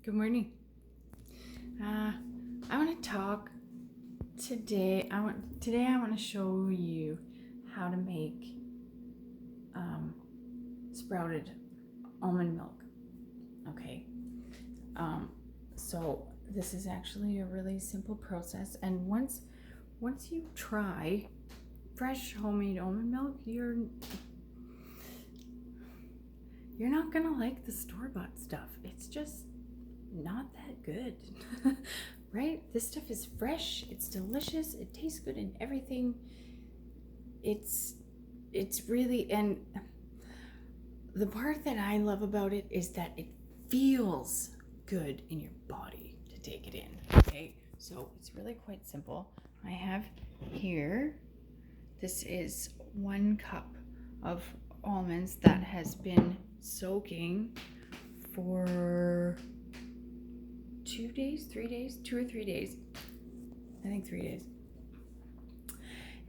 Good morning. I want to talk today. I want to show you how to make sprouted almond milk. Okay. So this is actually a really simple process, and once you try fresh homemade almond milk, you're not gonna like the store-bought stuff. It's just not that good. Right? This stuff is fresh, it's delicious, it tastes good in everything. It's really, and the part that I love about it is that it feels good in your body to take it in. Okay, so it's really quite simple. I have here, this is 1 cup of almonds that has been soaking for 2 days, 3 days, 2 or 3 days. I think 3 days.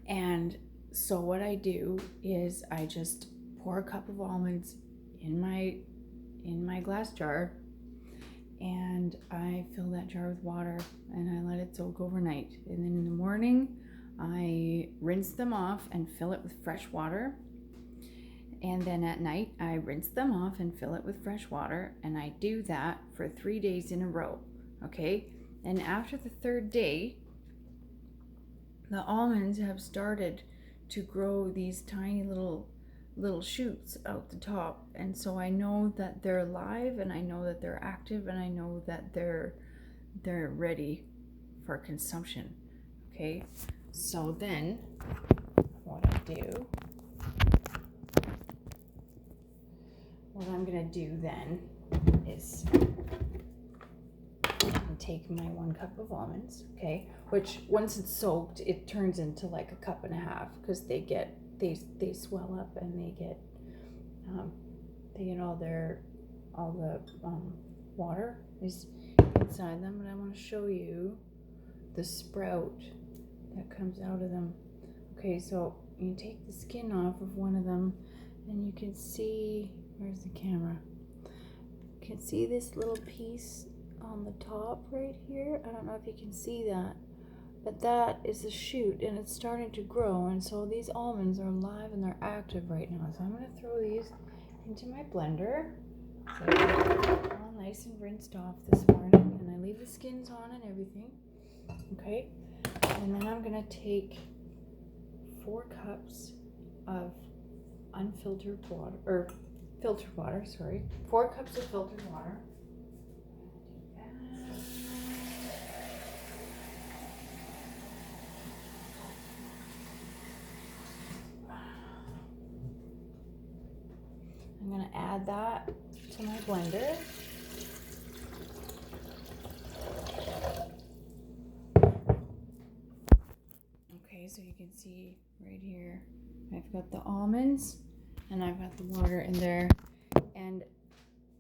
And so what I do is I just pour a cup of almonds in my glass jar, and I fill that jar with water and I let it soak overnight. And then in the morning I rinse them off and fill it with fresh water. And then at night I rinse them off and fill it with fresh water, and I do that for 3 days in a row. Okay, and after the 3rd day, the almonds have started to grow these tiny little shoots out the top, and so I know that they're alive, and I know that they're active, and I know that they're ready for consumption. Okay, so then what I'm gonna do then is take my 1 cup of almonds, okay, which once it's soaked, it turns into like a cup and a half, because they swell up and they get all the water is inside them. And I want to show you the sprout that comes out of them. Okay, so you take the skin off of one of them, and you can see, where's the camera? You can see this little piece on the top right here. I don't know if you can see that, but that is a shoot, and it's starting to grow, and so these almonds are alive and they're active right now. So I'm going to throw these into my blender. So they're all nice and rinsed off this morning, and I leave the skins on and everything. Okay, and then I'm going to take 4 cups of unfiltered water, or filtered water, sorry. 4 cups of filtered water. I'm going to add that to my blender. Okay, so you can see right here, I've got the almonds and I've got the water in there, and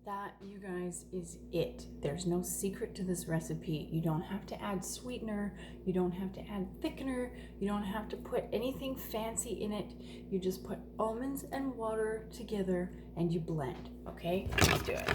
that, you guys, is it. There's no secret to this recipe. You don't have to add sweetener, you don't have to add thickener, you don't have to put anything fancy in it. You just put almonds and water together and you blend. Okay, let's do it.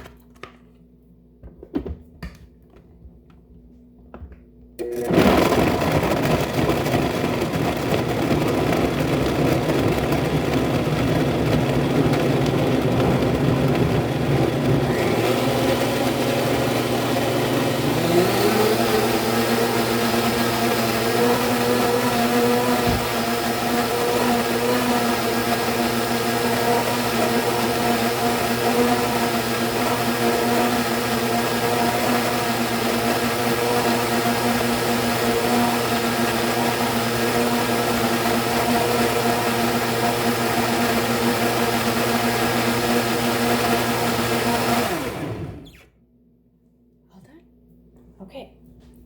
Okay,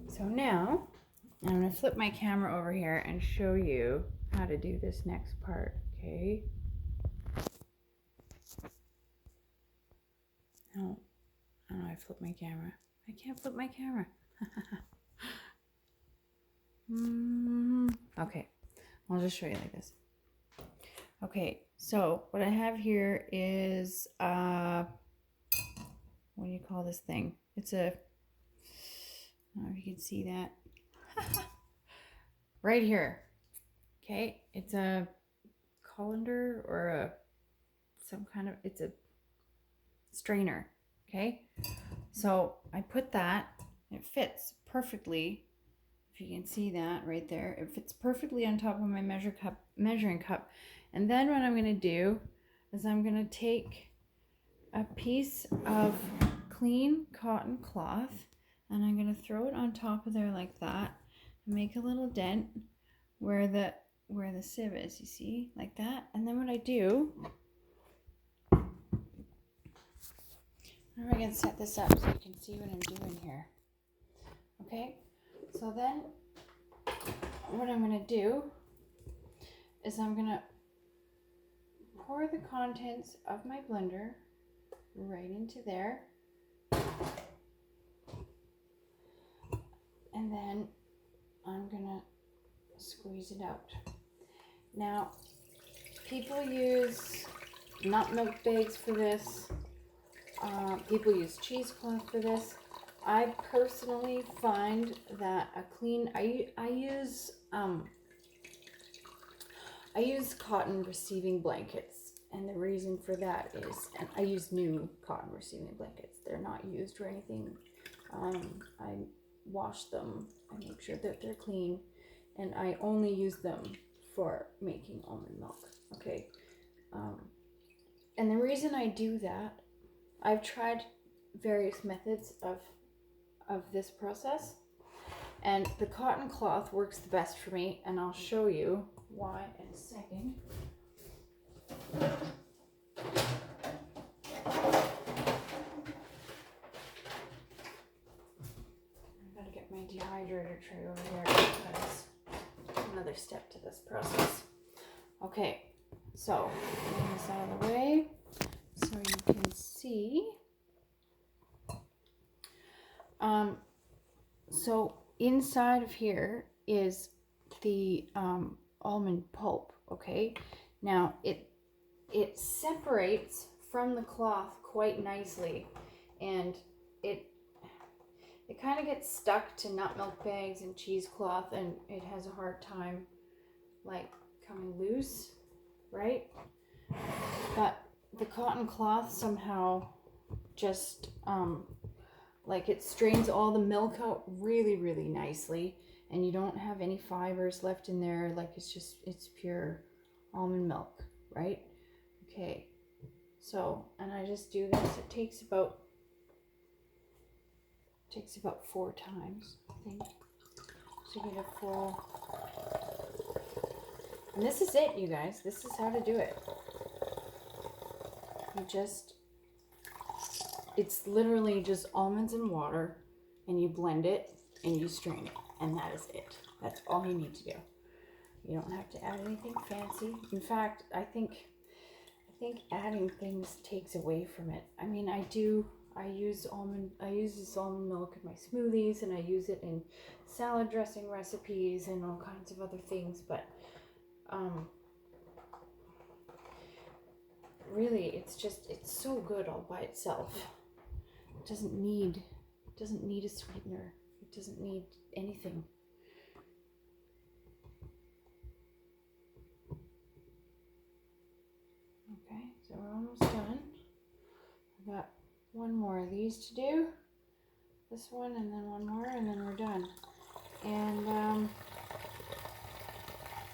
so now I'm going to flip my camera over here and show you how to do this next part. Okay. No, I flipped my camera. I can't flip my camera. Okay, I'll just show you like this. Okay, so what I have here is what do you call this thing? It's a, I don't know if you can see that. Right here. Okay, it's a colander or it's a strainer. Okay, so I put that, it fits perfectly. If you can see that right there, it fits perfectly on top of my measuring cup. And then what I'm going to do is I'm going to take a piece of clean cotton cloth and I'm going to throw it on top of there like that and make a little dent where the sieve is, you see, like that. And then what I do, I'm going to set this up so you can see what I'm doing here. Okay, so then what I'm going to do is I'm going to pour the contents of my blender right into there. And then I'm going to squeeze it out. Now, people use nut milk bags for this. People use cheesecloth for this. I personally find that I use cotton receiving blankets, and the reason for that is, and I use new cotton receiving blankets. They're not used or anything. I wash them. I make sure that they're clean, and I only use them for making almond milk. Okay, and the reason I do that, I've tried various methods of this process, and the cotton cloth works the best for me, and I'll show you why in a second. I've got to get my dehydrator tray over here because another step to this process. Okay, so get this out of the way so you can see. So inside of here is the almond pulp. Okay, now it separates from the cloth quite nicely, and it kind of gets stuck to nut milk bags and cheesecloth, and it has a hard time like coming loose, right? But the cotton cloth somehow just like it strains all the milk out really, really nicely, and you don't have any fibers left in there. Like it's pure almond milk, right? Okay, so, and I just do this. It takes about 4 times, I think, to get a full. And this is it, you guys. This is how to do it. It's literally just almonds and water, and you blend it and you strain it, and that is it. That's all you need to do. You don't have to add anything fancy. In fact, I think adding things takes away from it. I mean, I use this almond milk in my smoothies, and I use it in salad dressing recipes and all kinds of other things, but really it's so good all by itself. It doesn't need a sweetener. It doesn't need anything. Okay, so we're almost done. I've got one more of these to do. This one, and then one more, and then we're done. And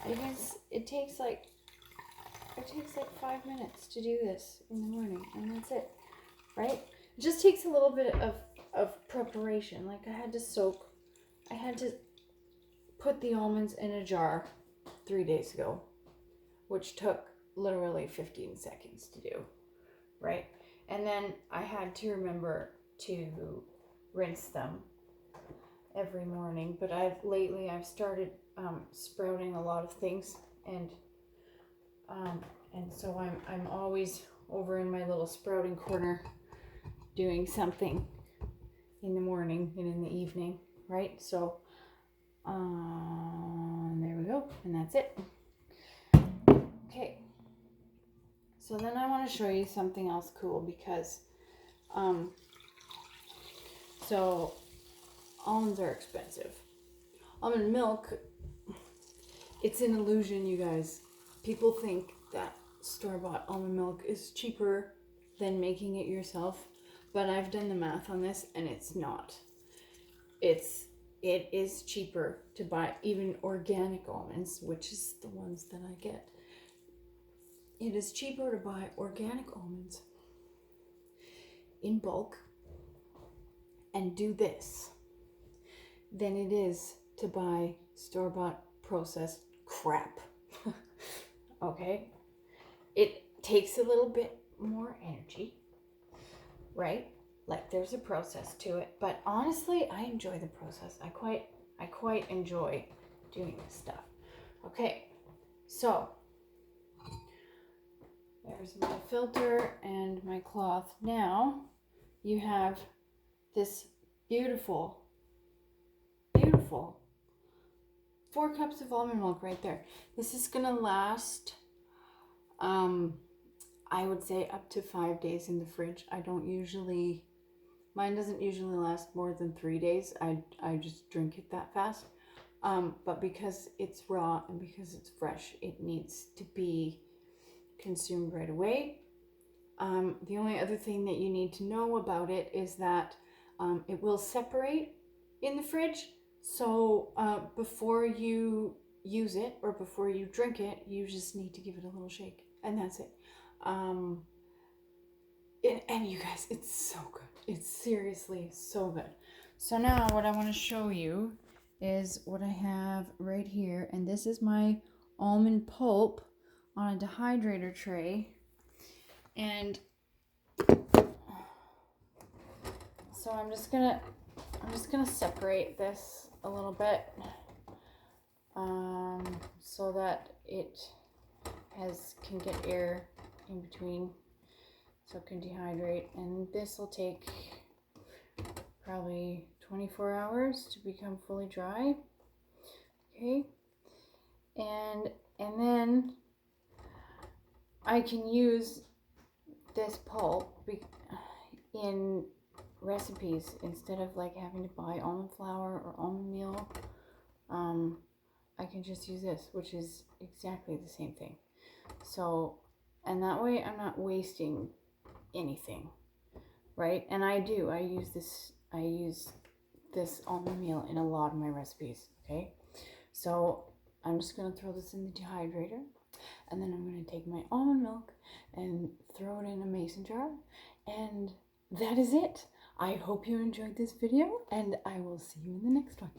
I guess it takes like 5 minutes to do this in the morning, and that's it, right? It just takes a little bit of preparation. Like I had to put the almonds in a jar 3 days ago, which took literally 15 seconds to do, right? And then I had to remember to rinse them every morning. But I've started sprouting a lot of things, and so I'm always over in my little sprouting corner doing something in the morning and in the evening, right? So there we go, and that's it. Okay, so then I want to show you something else cool, because So almonds are expensive. Almond milk, it's an illusion, you guys. People think that store-bought almond milk is cheaper than making it yourself, but I've done the math on this and it's not. It is cheaper to buy even organic almonds, which is the ones that I get. It is cheaper to buy organic almonds in bulk and do this than it is to buy store-bought processed crap. Okay? It takes a little bit more energy, right? Like there's a process to it, but honestly, I enjoy the process. I quite enjoy doing this stuff. Okay, so there's my filter and my cloth. Now you have this beautiful 4 cups of almond milk right there. This is gonna last, I would say up to 5 days in the fridge. Mine doesn't usually last more than 3 days. I just drink it that fast. But because it's raw and because it's fresh, it needs to be consumed right away. The only other thing that you need to know about it is that it will separate in the fridge. So before you use it or before you drink it, you just need to give it a little shake, and that's it. And you guys, it's so good. It's seriously so good. So now what I want to show you is what I have right here, and this is my almond pulp on a dehydrator tray. And so I'm just gonna separate this a little bit so that it can get air in between so it can dehydrate, and this will take probably 24 hours to become fully dry. Okay, and then I can use this pulp in recipes instead of like having to buy almond flour or almond meal. I can just use this, which is exactly the same thing. So, and that way I'm not wasting anything, right? And I use this almond meal in a lot of my recipes. Okay, so I'm just gonna throw this in the dehydrator, and then I'm gonna take my almond milk and throw it in a mason jar, and that is it. I hope you enjoyed this video, and I will see you in the next one.